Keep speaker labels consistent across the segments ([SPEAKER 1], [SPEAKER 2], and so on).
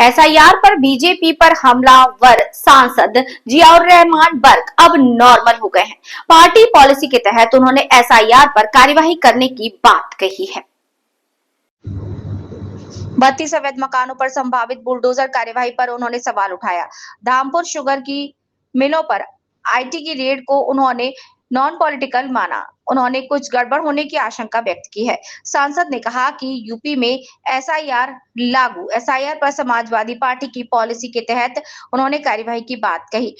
[SPEAKER 1] SIR पर BJP पर हमलावर सांसद जियाउर रहमान बर्क अब नॉर्मल हो गए हैं। पार्टी पॉलिसी के तहत उन्होंने एसआईआर पर कार्यवाही करने की बात कही है। 32 अवैध मकानों पर संभावित बुलडोजर कार्यवाही पर उन्होंने सवाल उठाया। धामपुर शुगर की मिलों पर आईटी की रेड को उन्होंने नॉन पॉलिटिकल माना। उन्होंने कुछ गड़बड़ होने की आशंका व्यक्त की है। सांसद ने कहा कि यूपी में एसआईआर पर समाजवादी पार्टी की पॉलिसी के तहत उन्होंने कार्यवाही की बात कही।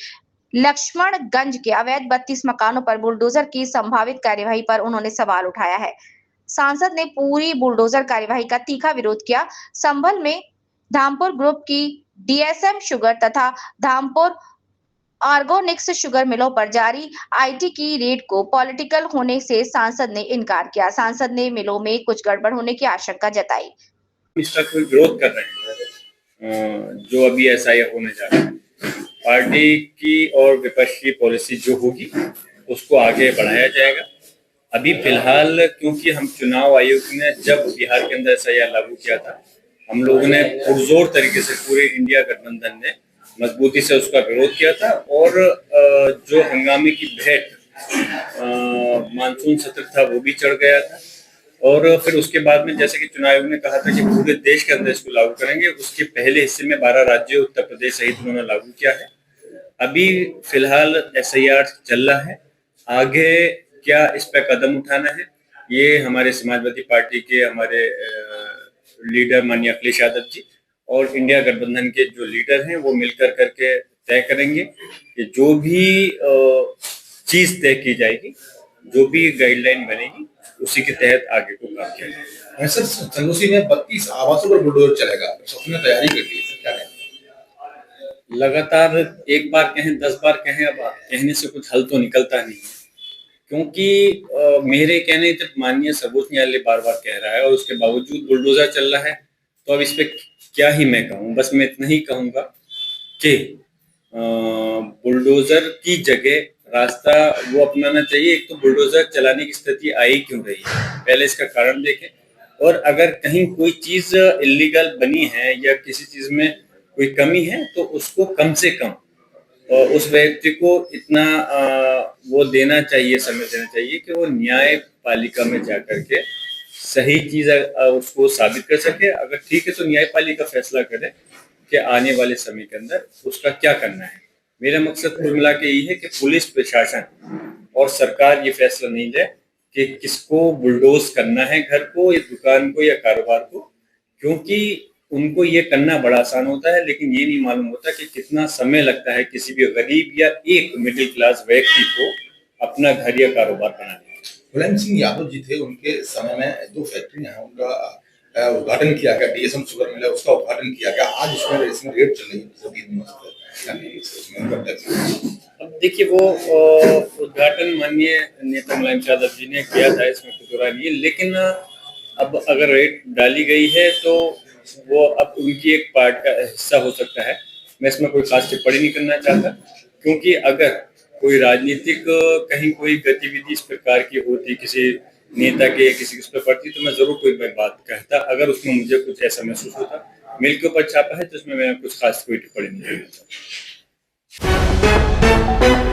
[SPEAKER 1] लक्ष्मणगंज के अवैध 32 मकानों पर बुलडोजर की संभावित कार्यवाही पर उन्होंने सवाल उठाया है। सांसद ने पूरी बुलडोजर कार्यवाही का तीखा विरोध किया। संभल में धामपुर ग्रुप की डीएसएम शुगर तथा धामपुर ऑर्गेनिक्स शुगर मिलों पर जारी आईटी की रेड को पॉलिटिकल होने से सांसद ने इनकार किया। सांसद ने मिलों में कुछ गड़बड़ होने की आशंका जताई।
[SPEAKER 2] इसका कोई विरोध कर रहे हैं जो अभी एसआईआर होने जा रहा है। पार्टी की और विपक्ष की पॉलिसी जो होगी उसको आगे बढ़ाया जाएगा। अभी फिलहाल क्योंकि हम चुनाव आयोग ने जब बिहार के अंदर एसआईआर लागू किया था, हम लोगों ने पुरजोर तरीके से पूरे इंडिया गठबंधन ने मजबूती से उसका विरोध किया था और जो हंगामे की भेंट मानसून सत्र था वो भी चढ़ गया था। और फिर उसके बाद में जैसे कि चुनाव आयोग ने कहा था कि पूरे देश के अंदर इसको लागू करेंगे, उसके पहले हिस्से में 12 राज्यों उत्तर प्रदेश सहित उन्होंने लागू किया है। अभी फिलहाल एसआईआर चल रहा है। आगे क्या इस पर कदम उठाना है ये हमारे समाजवादी पार्टी के हमारे लीडर माननीय अखिलेश यादव जी और इंडिया गठबंधन के जो लीडर हैं वो मिलकर करके तय करेंगे कि जो भी चीज तय की जाएगी, जो भी गाइडलाइन बनेगी उसी के तहत आगे को काम किया जाएगा।
[SPEAKER 3] सर, संगोसी में 32 आवासों पर बुलडोजर चलेगा, सबने तैयारी कर ली है, क्या कहें?
[SPEAKER 2] लगातार एक बार कहें 10 बार कहें, अब कहने से कुछ हल तो निकलता नहीं है, क्योंकि मेरे कहने तक माननीय सर्वोच्च न्यायालय बार बार कह रहा है और उसके बावजूद बुलडोजर चल रहा है। तो अब इस पे क्या ही मैं कहूँ, बस मैं इतना ही कहूँगा कि बुलडोजर की जगह रास्ता वो अपनाना चाहिए। एक तो बुलडोजर चलाने की स्थिति आई क्यों रही है, पहले इसका कारण देखें, और अगर कहीं कोई चीज इलीगल बनी है या किसी चीज में कोई कमी है तो उसको कम से कम और उस व्यक्ति को इतना वो देना चाहिए, समय देना चाहिए कि वो न्यायपालिका में जाकर के सही चीज उसको साबित कर सके। अगर ठीक है तो न्यायपालिका फैसला करे कि आने वाले समय के अंदर उसका क्या करना है। मेरा मकसद कुल मिला के यही है कि पुलिस प्रशासन और सरकार ये फैसला नहीं ले कि किसको बुलडोज करना है, घर को या दुकान को या कारोबार को, क्योंकि उनको ये करना बड़ा आसान होता है, लेकिन ये नहीं मालूम होता कि कितना समय लगता है किसी भी गरीब या एक मिडिल क्लास व्यक्ति को अपना घर या कारोबार बनाने में।
[SPEAKER 3] मुलायम सिंह यादव जी थे, उनके समय में 2 फैक्ट्री हैं, उनका उद्घाटन किया गया, डीएसएम शुगर मिल है उसका उद्घाटन किया गया। आज इसमें रेट चल रही है।
[SPEAKER 2] अब देखिए वो उद्घाटन माननीय नेता मुलायम यादव जी ने किया था, इसमें कुछ बुरा नहीं है, लेकिन अब अगर रेट डाली गई है तो वो अब उनकी एक पार्ट का हिस्सा हो सकता है। मैं इसमें कोई खास टिप्पणी नहीं करना चाहता, क्योंकि अगर कोई राजनीतिक कहीं कोई गतिविधि इस प्रकार की होती किसी नेता के किसी उस पर पड़ती तो मैं जरूर कोई बात कहता। अगर उसमें मुझे कुछ ऐसा महसूस होता, मिल के ऊपर छापा है तो इसमें मैं कुछ खास कोई टिप्पणी नहीं करना चाहता।